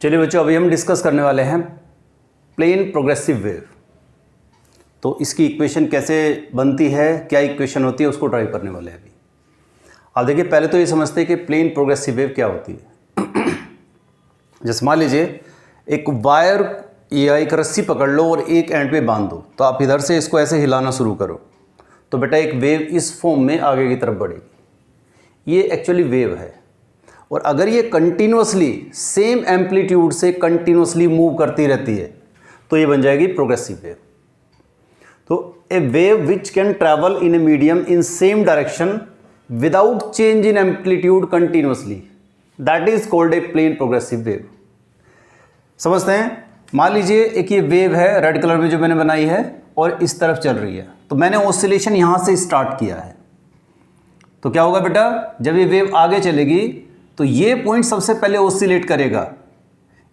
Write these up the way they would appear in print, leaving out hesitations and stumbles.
चलिए बच्चों, अभी हम डिस्कस करने वाले हैं प्लेन प्रोग्रेसिव वेव। तो इसकी इक्वेशन कैसे बनती है, क्या इक्वेशन होती है, उसको ट्राई करने वाले हैं अभी। आप देखिए, पहले तो ये समझते हैं कि प्लेन प्रोग्रेसिव वेव क्या होती है। जैसे मान लीजिए एक वायर या एक रस्सी पकड़ लो और एक एंड पे बांध दो, तो आप इधर से इसको ऐसे हिलाना शुरू करो तो बेटा एक वेव इस फॉर्म में आगे की तरफ बढ़ेगी। ये एक्चुअली वेव है। और अगर ये कंटिन्यूसली सेम एम्पलीट्यूड से कंटिन्यूसली मूव करती रहती है तो ये बन जाएगी प्रोग्रेसिव वेव। तो a wave which can travel in a medium in same direction without change in amplitude continuously, that is called a plane progressive wave. समझते हैं, मान लीजिए एक ये वेव है रेड कलर में जो मैंने बनाई है और इस तरफ चल रही है, तो मैंने ऑसिलेशन यहां से स्टार्ट किया है। तो क्या होगा बेटा, जब ये वेव आगे चलेगी तो ये पॉइंट सबसे पहले ऑसिलेट करेगा,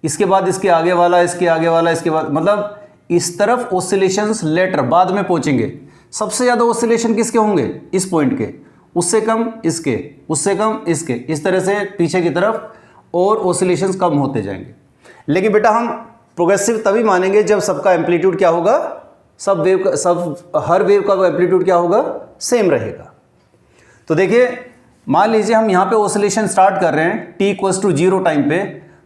इसके बाद इसके आगे वाला, इसके आगे वाला, इसके बाद, मतलब इस तरफ ऑसिलेशंस लेटर बाद में पहुंचेंगे। सबसे ज़्यादा ऑसिलेशन किसके होंगे, इस पॉइंट के, उससे कम इसके, उससे कम इसके, इस तरह से पीछे की तरफ और ऑसिलेशंस कम होते जाएंगे। लेकिन बेटा हम प्रोग्रेसिव तभी मानेंगे जब सबका एम्पलीट्यूड क्या होगा, हर वेव का एम्पलीट्यूड क्या होगा, सेम रहेगा। तो देखिए, मान लीजिए हम यहाँ पे ऑसिलेशन स्टार्ट कर रहे हैं t इक्वल्स टू 0 टाइम पे,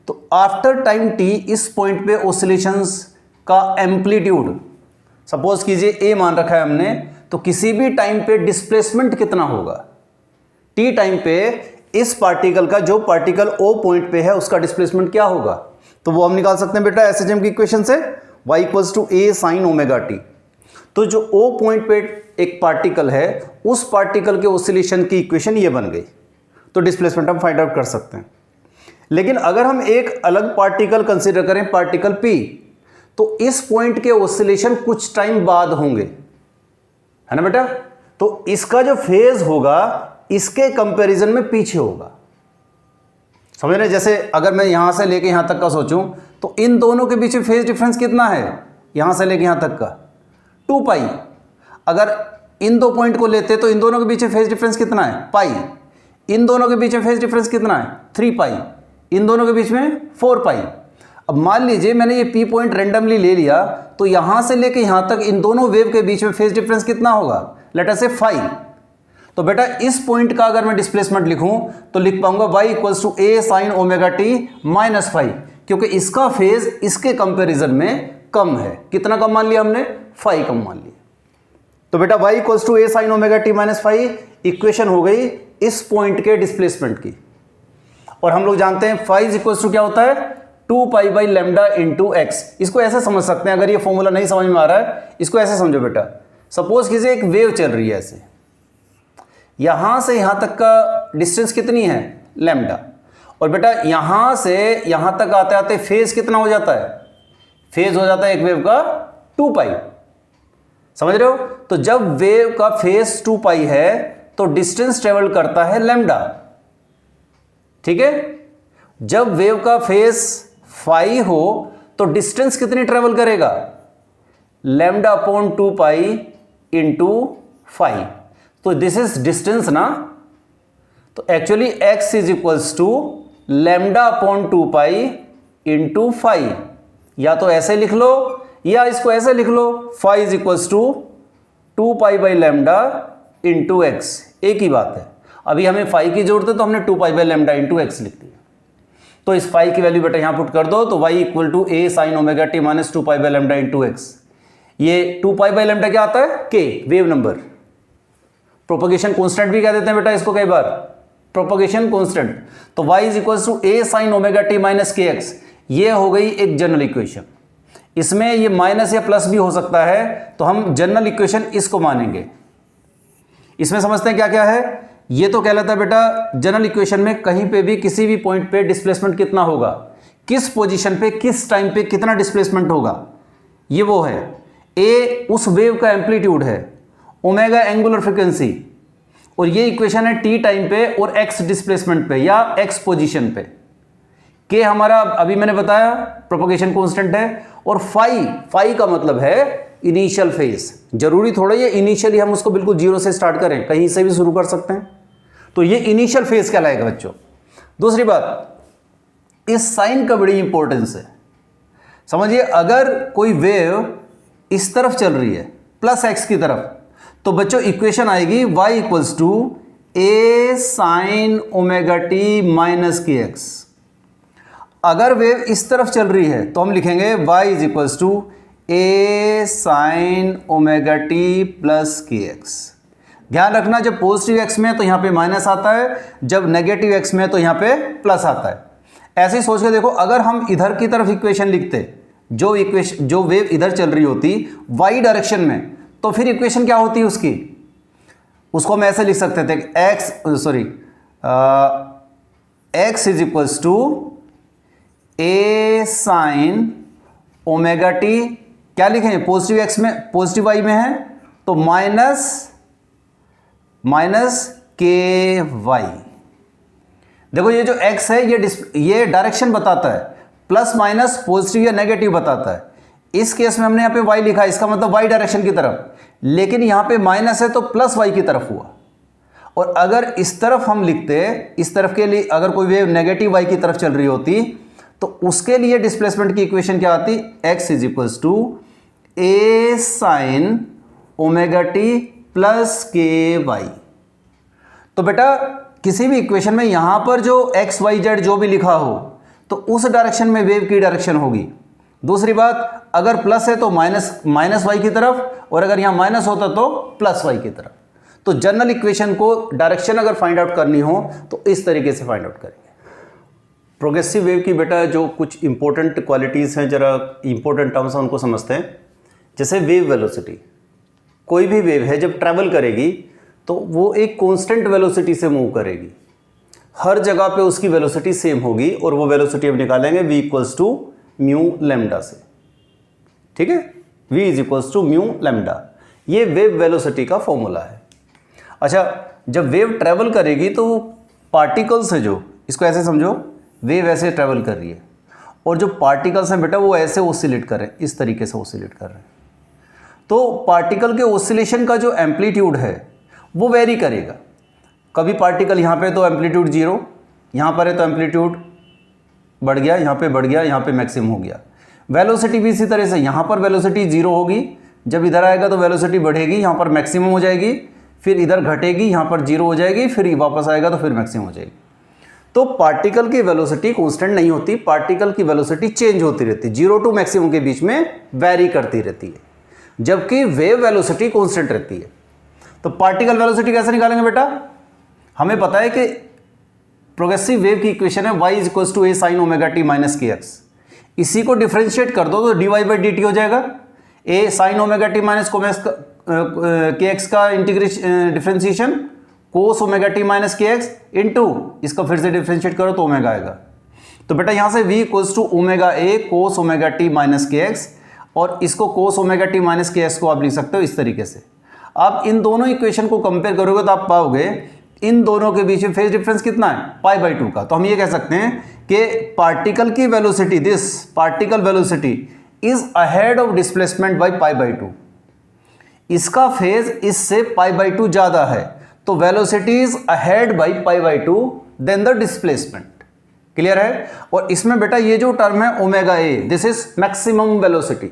तो आफ्टर टाइम t इस पॉइंट पे ऑसिलेशंस का एम्पलीट्यूड सपोज कीजिए a मान रखा है हमने, तो किसी भी टाइम पे डिस्प्लेसमेंट कितना होगा, t टाइम पे इस पार्टिकल का, जो पार्टिकल o पॉइंट पे है उसका डिस्प्लेसमेंट क्या होगा, तो वो हम निकाल सकते हैं बेटा एसएचएम की इक्वेशन से, y equals to a sine omega t। तो जो O पॉइंट पे एक पार्टिकल है, उस पार्टिकल के ऑसिलेशन की इक्वेशन ये बन गई। तो डिस्प्लेसमेंट हम फाइंड आउट कर सकते हैं। लेकिन अगर हम एक अलग पार्टिकल कंसीडर करें, पार्टिकल P, तो इस पॉइंट के ऑसिलेशन कुछ टाइम बाद होंगे, है ना बेटा। तो इसका जो फेज होगा इसके कंपैरिजन में पीछे होगा। समझ रहे, जैसे अगर मैं यहां से लेके यहां तक का सोचूं तो इन दोनों के बीच फेज डिफरेंस कितना है, यहां से लेके यहां तक का 2 पाई। अगर इन दो पॉइंट को लेते तो इन दोनों के बीच फेज डिफरेंस कितना है, पाई। इन दोनों के बीच में फेज डिफरेंस कितना है, 3 पाई। इन दोनों के बीच में 4 पाई। अब मान लीजिए मैंने ये P पॉइंट रेंडमली ले लिया, तो यहां से लेके यहां तक इन दोनों वेव के बीच में फेज डिफरेंस कितना होगा, लेट अस से 5। तो बेटा इस पॉइंट का अगर मैं डिस्प्लेसमेंट लिखूं तो लिख पाऊंगा y equals to a sine omega t minus 5, क्योंकि इसका फेज इसके कंपैरिजन में कम है। कितना कम मान लिया हमने, 5 कम मान लिया। तो बेटा y equals to a sine omega t minus 5 equation हो गई इस पॉइंट के डिस्प्लेसमेंट की। और हम लोग जानते हैं फाइज इक्वल्स टू क्या होता है, 2 pi by lambda into x. इसको ऐसे समझ सकते हैं, अगर ये फॉर्मूला नहीं समझ में आ रहा है इसको ऐसे समझो बेटा। सपोज कीजिए एक वेव चल रही है ऐसे, यहां से यहां तक का डिस्टेंस कितनी है, लैम्डा। और बेटा यहां से यहां तक आते आते फेज कितना हो जाता है, फेज हो जाता है एक वेव का 2 पाई। समझ रहे हो। तो जब वेव का फेज 2 पाई है तो डिस्टेंस ट्रेवल करता है लैम्डा, ठीक है। जब वेव का फेज 5 हो तो डिस्टेंस कितनी ट्रेवल करेगा, लैम्डा अपॉन 2 पाई इंटू 5। तो दिस इज डिस्टेंस ना। तो actually x is equals to lambda upon 2 pi into 5। या तो ऐसे लिख लो या इसको ऐसे लिख लो, 5 is equals to 2 pi by lambda into x, एक ही बात है। अभी हमें 5 की जरूरत है तो हमने 2 pi by lambda into x लिख दिया। तो इस 5 की वैल्यू बेटा यहां पुट कर दो, तो y equal to a sine omega t minus 2 pi by lambda into x. ये 2 पाई बाई लैम्डा क्या आता है, k wave number. Propagation constant भी कह देते हैं बेटा इसको कई बार, प्रोपगेशन कॉन्स्टेंट। तो y is equal to a sine omega t minus k x. ये हो गई एक जनरल इक्वेशन। इसमें ये माइनस या प्लस भी हो सकता है, तो हम जनरल इक्वेशन इसको मानेंगे। इसमें समझते हैं क्या क्या है। ये तो कहलाता है बेटा जनरल इक्वेशन में कहीं पे भी किसी भी पॉइंट पे डिस्प्लेसमेंट कितना होगा, किस पोजीशन पे किस टाइम पे कितना डिस्प्लेसमेंट होगा, ये वो है। a उस वेव का एम्पलीट्यूड है, ओमेगा एंगुलर फ्रीक्वेंसी, और ये इक्वेशन है t टाइम पे और x डिस्प्लेसमेंट पे या x पोजीशन पे। k हमारा अभी मैंने बताया प्रोपगेशन कांस्टेंट है, और फाई का मतलब है इनिशियल फेज। जरूरी थोड़ा ये इनिशियली हम उसको बिल्कुल 0 से स्टार्ट करें, कहीं से भी शुरू कर सकते हैं। तो ये इनिशियल फेज कहलाएगा बच्चों। दूसरी बात, इस साइन का बड़ी इंपॉर्टेंस है। समझिए, अगर कोई वेव इस तरफ चल रही है प्लस एक्स की तरफ, तो बच्चों इक्वेशन आएगी y equals to a sine omega t minus k x. अगर वेव इस तरफ चल रही है तो हम लिखेंगे y is equals to a sine omega t plus k x. ध्यान रखना, जब पॉजिटिव x में है तो यहाँ पे माइनस आता है, जब नेगेटिव x में है तो यहाँ पे प्लस आता है। ऐसे ही सोच के देखो, अगर हम इधर की तरफ इक्वेशन लिखते, जो वेव इधर चल रही होती y डायरेक्शन में, तो फिर इक्वेशन क्या होती उसकी, उसको हम ऐसे लिख सकते थे x is equals to a sine omega t, क्या लिखेंगे, पॉजिटिव x में, पॉजिटिव y में है तो माइनस के वाई। देखो ये जो x है ये डायरेक्शन बताता है, प्लस माइनस पॉजिटिव या नेगेटिव बताता है। इस केस में हमने यहाँ पे y लिखा, इसका मतलब y डायरेक्शन की तरफ, लेकिन यहाँ पे माइनस है तो प्लस y की तरफ हुआ। और अगर इस तरफ हम लिखते, इस तरफ के लिए अगर कोई वेव नेगेटिव y की तरफ चल रही होती तो उसके लिए डिस्प्लेसमेंट की इक्वेशन क्या आती, x is equals to a sine omega t plus k y. तो बेटा किसी भी इक्वेशन में यहां पर जो x y z जो भी लिखा हो तो उस डायरेक्शन में वेव की डायरेक्शन होगी। दूसरी बात, अगर प्लस है तो माइनस वाई की तरफ, और अगर यहां माइनस होता तो प्लस वाई की तरफ। तो जनरल इक्वेशन को डायरेक्शन अगर फाइंड आउट करनी हो तो इस तरीके से फाइंड आउट करेंगे। प्रोग्रेसिव वेव की बेटा जो कुछ इंपॉर्टेंट क्वालिटीज़ हैं, जरा इंपॉर्टेंट टर्म्स हैं उनको समझते हैं। जैसे वेव वेलोसिटी, कोई भी वेव है जब ट्रैवल करेगी तो वो एक कांस्टेंट वेलोसिटी से मूव करेगी, हर जगह पे उसकी वेलोसिटी सेम होगी, और वो वेलोसिटी हम निकालेंगे v equals to mu lambda से। ठीक है, v is equals to mu lambda, ये वेव वेलोसिटी का फॉर्मूला है। अच्छा, जब वेव ट्रैवल करेगी तो पार्टिकल्स हैं जो, इसको ऐसे समझो, वेव ऐसे ट्रैवल कर रही है और जो पार्टिकल्स हैं बेटा वो ऐसे ऑसिलेट कर रहे हैं, इस तरीके से ऑसिलेट कर रहे हैं। तो पार्टिकल के ऑसिलेशन का जो एम्पलीट्यूड है वो वेरी करेगा। कभी पार्टिकल यहाँ पे तो एम्पलीट्यूड 0, यहाँ पर है तो एम्पलीट्यूड बढ़ गया, यहाँ पे बढ़ गया, यहाँ पे मैक्सिमम हो गया। वेलोसिटी भी इसी तरह से, यहाँ पर वेलोसिटी 0 होगी, जब इधर आएगा तो वेलोसिटी बढ़ेगी, यहाँ पर मैक्सिमम हो जाएगी, फिर इधर घटेगी, यहाँ पर 0 हो जाएगी, फिर वापस आएगा तो फिर मैक्सिमम हो जाएगी। तो पार्टिकल की वेलोसिटी कांस्टेंट नहीं होती, पार्टिकल की वेलोसिटी चेंज होती रहती है, 0 टू मैक्सिमम के बीच में वैरी करती रहती है, जबकि वेव वेलोसिटी कांस्टेंट रहती है। तो पार्टिकल वेलोसिटी कैसे निकालेंगे बेटा, हमें पता है कि प्रोग्रेसिव वेव की इक्वेशन है y is equals to a sine omega t minus k x. इसी को डिफरेंशिएट कर दो तो d y by d t हो जाएगा। A sine omega t minus k x का differentiation cos omega t minus k x into, इसका फिर से डिफरेंशिएट करो तो ओमेगा आएगा। तो बेटा यहाँ से v equals to omega a cos omega t minus k x, और इसको cos omega t minus k x को आप लिख सकते हो इस तरीके से। आप इन दोनों इक्वेशन को कंपेयर करोगे तो आप पाओगे इन दोनों के बीच में फेज डिफरेंस कितना है, पाई बाई 2 का। तो हम ये कह सकते हैं कि पार्टिकल की velocity, this particle velocity is ahead of displacement by pi by 2। इसका फेज इससे पाई बाई 2 ज्यादा है, तो velocity is ahead by pi by 2 than the displacement. Clear है। और इसमें बेटा ये जो टर्म है omega a, this is maximum velocity.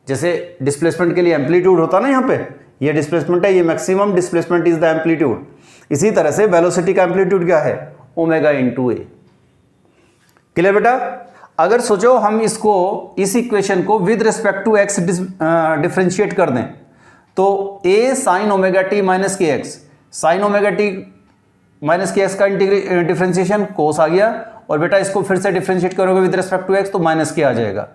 जैसे डिस्प्लेसमेंट के लिए एम्पलीट्यूड होता है ना, यहाँ पे ये डिस्प्लेसमेंट है, ये maximum displacement is the amplitude. इसी तरह से वेलोसिटी का एम्पलीट्यूड क्या है, ओमेगा इंटू ए। क्लियर बेटा। अगर सोचो हम इसको, इस इक्वेशन को with respect to x differentiate कर दें तो a sine omega t minus k x, sine omega t minus k x का डिफरेंशिएशन कोस आ गया, और बेटा इसको फिर से डिफरेंशिएट करोगे विद रिस्पेक्ट टू एक्स तो माइनस के आ जाएगा।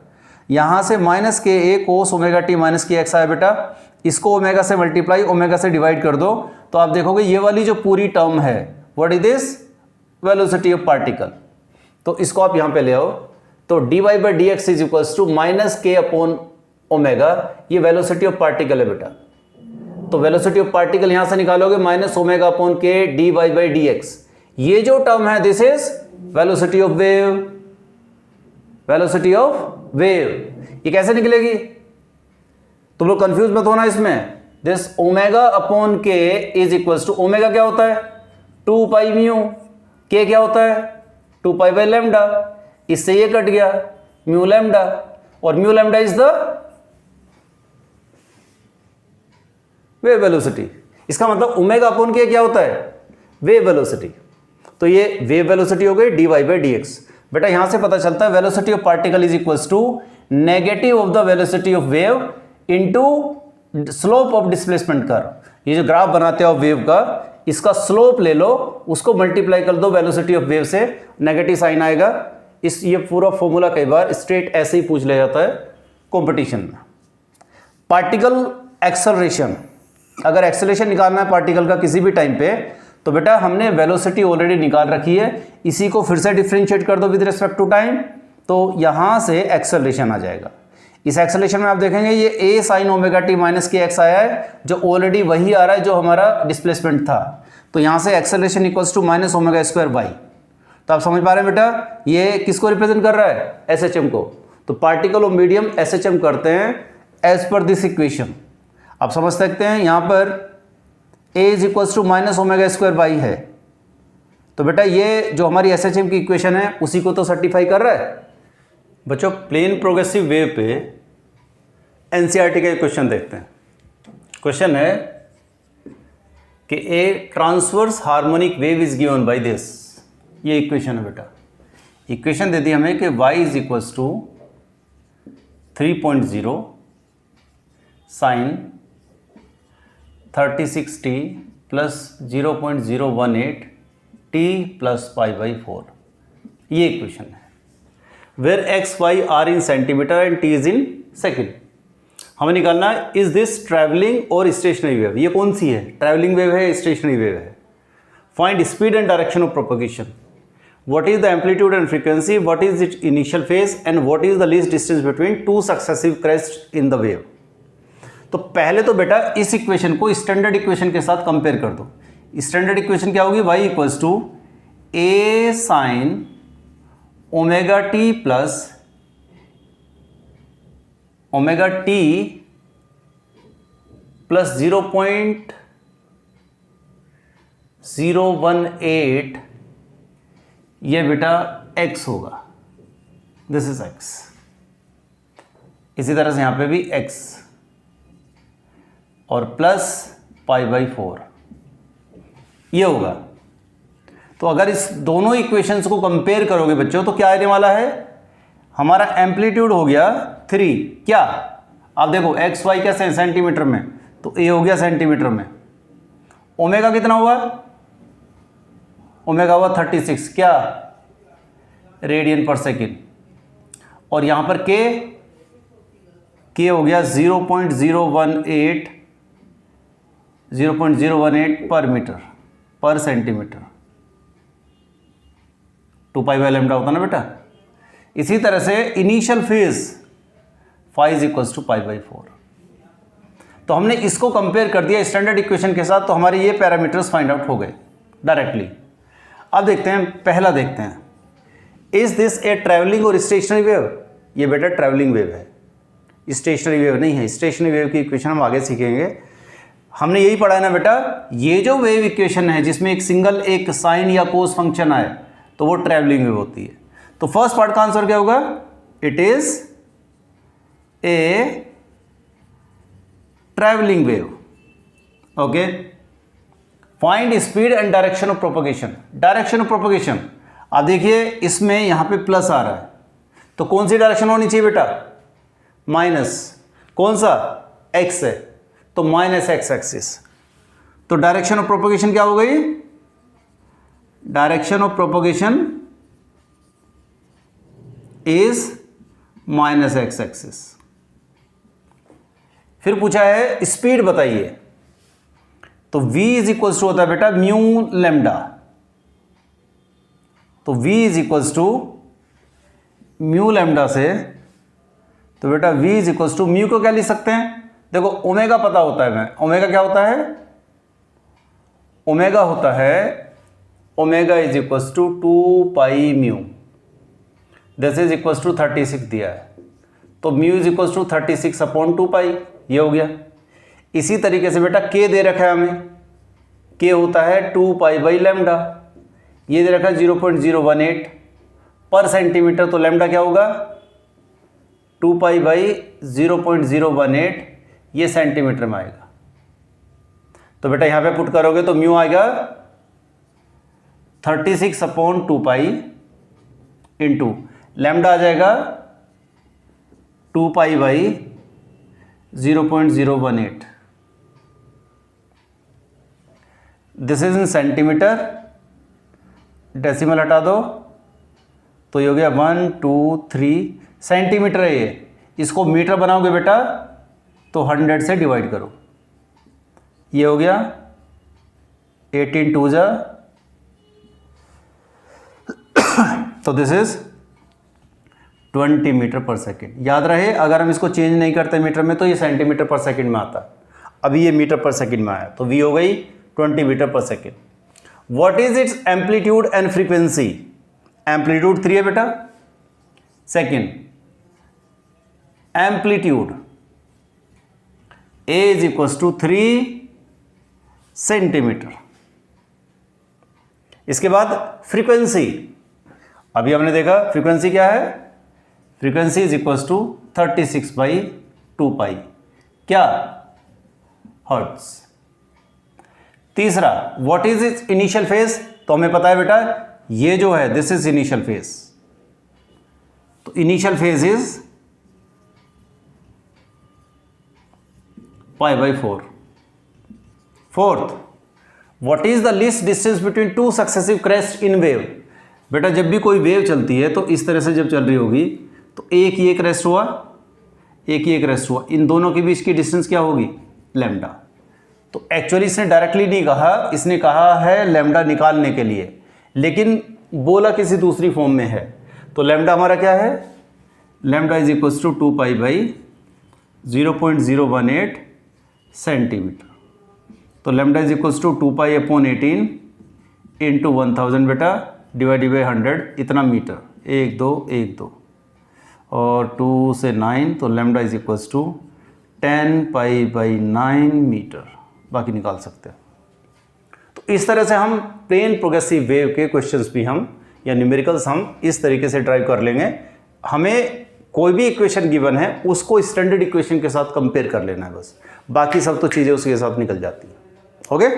यहां से minus k a cos omega t minus k x आया बेटा, इसको ओमेगा से मल्टीप्लाई, ओमेगा से डिवाइड कर दो तो आप देखोगे ये वाली जो पूरी टर्म है what is this, velocity of particle. तो इसको आप यहां पे ले आओ तो d y by d x is equals to minus k upon omega, ये वेलोसिटी ऑफ पार्टिकल है बेटा। तो वेलोसिटी ऑफ पार्टिकल यहां से निकालोगे minus omega upon k d y by d x. ये जो टर्म है this is velocity of wave, velocity of wave. ये कैसे निकलेगी, तुम लोग कंफ्यूज मत होना इसमें। दिस ओमेगा अपॉन के इज इक्वल्स टू, ओमेगा क्या होता है 2 पाई म्यू, के क्या होता है 2 पाई बाई लैम्डा। इससे ये कट गया म्यू लैम्डा, और mu lambda is the wave velocity. इसका मतलब ओमेगा अपॉन के क्या होता है, वेव वेलोसिटी। तो ये वेव वेलोसिटी हो गई dy बाई डी एक्स। बेटा यहां से पता चलता है velocity of particle is equals to negative of the velocity of wave into slope of displacement curve. ये जो ग्राफ बनाते हो वेव का, इसका स्लोप ले लो, उसको मल्टीप्लाई कर दो वेलोसिटी ऑफ वेव से, नेगेटिव साइन आएगा। इस ये पूरा फॉर्मूला कई बार स्ट्रेट ऐसे ही पूछ लिया जाता है कंपटीशन में। पार्टिकल एक्सेलरेशन, अगर एक्सेलरेशन निकालना है पार्टिकल का किसी भी टाइम पे, तो बेटा हमने वेलोसिटी ऑलरेडी निकाल रखी है, इसी को फिर से डिफरेंशिएट कर दो विद रिस्पेक्ट टू टाइम, तो यहां से एक्सेलरेशन आ जाएगा। इस एक्सेलरेशन में आप देखेंगे ये a sin omega t minus k x आया है, जो ऑलरेडी वही आ रहा है जो हमारा डिस्प्लेसमेंट था। तो यहां से acceleration equals to minus omega square y. तो आप समझ पा रहे हैं बेटा, ये किसको रिप्रेजेंट कर रहा है, SHM को। तो पार्टिकल और मीडियम SHM करते हैं एज पर दिस इक्वेशन। आप समझ सकते हैं यहां पर a is equals to minus omega square y है। तो बेटा ये जो हमारी SHM की इक्वेशन है उसी को तो सर्टिफाई कर रहा है। बच्चों प्लेन प्रोग्रेसिव वेव पे NCERT का क्वेश्चन देखते हैं। क्वेश्चन है कि a transverse harmonic wave is given by this. ये इक्वेशन है बेटा। इक्वेशन दे दी हमें कि y is equals to 3.0 sine 36t plus 0.018 t plus pi by 4। ये इक्वेशन है। Where x y are in centimetre and t is in second. हमें निकालना है इज दिस ट्रैवलिंग और स्टेशनरी वेव। ये कौन सी है, ट्रैवलिंग वेव है, स्टेशनरी वेव है। Find speed and direction of propagation. What is the amplitude and frequency, what is it initial phase and what is the least distance between two successive crest in the wave. तो पहले तो बेटा इस equation को standard equation के साथ compare कर दो। स्टैंडर्ड इक्वेशन क्या होगी, y equals to a sine omega t plus omega t plus 0.018, ये बेटा x होगा, दिस इज x। इसी तरह से यहां पे भी x और प्लस पाई बाई 4 ये होगा। तो अगर इस दोनों इक्वेशंस को कंपेयर करोगे बच्चों तो क्या आने वाला है, हमारा एम्पलीट्यूड हो गया 3। क्या आप देखो एक्स वाई कैसे हैं सेंटीमीटर में, तो ए हो गया सेंटीमीटर में। ओमेगा कितना हुआ, ओमेगा हुआ 36 क्या रेडियन पर सेकेंड। और यहां पर के हो गया 0.018 पर मीटर पर सेंटीमीटर। 2 पाई बाई लैम्डा होता ना बेटा। इसी तरह से initial phase phi is equals to pi by 4। तो हमने इसको कंपेयर कर दिया स्टैंडर्ड इक्वेशन के साथ, तो हमारे ये पैरामीटर्स फाइंड आउट हो गए डायरेक्टली। अब देखते हैं, पहला देखते हैं, इज दिस ए ट्रैवलिंग और स्टेशनरी वेव। ये बेटा ट्रैवलिंग वेव है, स्टेशनरी वेव नहीं है। स्टेशनरी वेव की इक्वेशन हम आगे सीखेंगे। हमने यही पढ़ा है ना बेटा, ये जो वेव इक्वेशन है जिसमें एक सिंगल एक साइन या कोस फंक्शन आए तो वो ट्रैवलिंग वेव होती है। तो फर्स्ट पार्ट का आंसर क्या होगा, it is a travelling wave. Okay, find speed and direction of propagation. Direction of propagation आप देखिए इसमें यहां पे प्लस आ रहा है, तो कौन सी डायरेक्शन होनी चाहिए बेटा, माइनस। कौन सा, एक्स है, तो माइनस एक्स एक्सिस। तो डायरेक्शन ऑफ प्रोपगेशन क्या हो गई, direction of propagation is minus x axis. फिर पूछा है स्पीड बताइए, तो v इज इक्वल्स टू होता है बेटा म्यू लैम्डा। तो v is equals to mu lambda से, तो बेटा v is equals to mu को क्या लिख सकते हैं, देखो ओमेगा पता होता है मैं, ओमेगा क्या होता है, ओमेगा होता है omega is equals to 2 pi mu, this is equals to 36 दिया है, तो mu is equals to 36 upon 2 pi, ये हो गया। इसी तरीके से बेटा के दे रखा है हमें, के होता है 2 पाई बाई लैम्डा, ये दे रखा है 0.018, पर सेंटीमीटर, तो लैम्डा क्या होगा 2 पाई बाई 0.018, ये सेंटीमीटर में आएगा। तो बेटा यहां पे पुट करोगे तो म्यू आएगा 36/2 पाई इंटू लैम्डा आ जाएगा 2 pi by 0.018। This is in centimetre, decimal हटा दो तो ये हो गया 1 2 3 सेंटीमीटर है ये। इसको मीटर बनाओगे बेटा तो 100 से डिवाइड करो, ये हो गया 18 2 जा, तो दिस इज 20 मीटर पर सेकेंड। याद रहे अगर हम इसको चेंज नहीं करते मीटर में तो ये सेंटीमीटर पर सेकेंड में आता, अभी ये मीटर पर सेकेंड में आया, तो वी हो गई 20 मीटर पर second. What is its amplitude and frequency? Amplitude 3 है बेटा। Second amplitude a is equals to 3 centimetre. इसके बाद फ्रीक्वेंसी, अभी हमने देखा फ्रीक्वेंसी क्या है, frequency is equals to 36/2 pi, क्या हर्ट्ज। तीसरा what is its initial phase, तो हमें पता है बेटा ये जो है दिस इज इनिशियल फेज, तो initial phase is π/4। Fourth what is the least distance between two successive crest in wave. बेटा जब भी कोई वेव चलती है तो इस तरह से जब चल रही होगी तो एक ये क्रेस्ट हुआ, एक ये क्रेस्ट हुआ, इन दोनों के बीच की डिस्टेंस क्या होगी लैम्डा। तो एक्चुअली इसने डायरेक्टली नहीं कहा, इसने कहा है लैम्डा निकालने के लिए, लेकिन बोला किसी दूसरी फॉर्म में है। तो लैम्डा हमारा क्या है, lambda is equals to 2 pi by 0.018 centimetre. तो lambda is equals to 2 pi upon 18 into 1000 बेटा डिवाइड बाई 100, इतना मीटर, 1 2 1 2 और 2 से 9, तो lambda is equals to 10 pi by 9 metre, बाकी निकाल सकते हैं। तो इस तरह से हम प्लेन प्रोग्रेसिव वेव के क्वेश्चंस भी हम या न्यूमेरिकल्स हम इस तरीके से ड्राइव कर लेंगे। हमें कोई भी इक्वेशन गिवन है उसको स्टैंडर्ड इक्वेशन के साथ कंपेयर कर लेना है बस, बाकी सब तो चीज़ें उसके साथ निकल जाती हैं। ओके।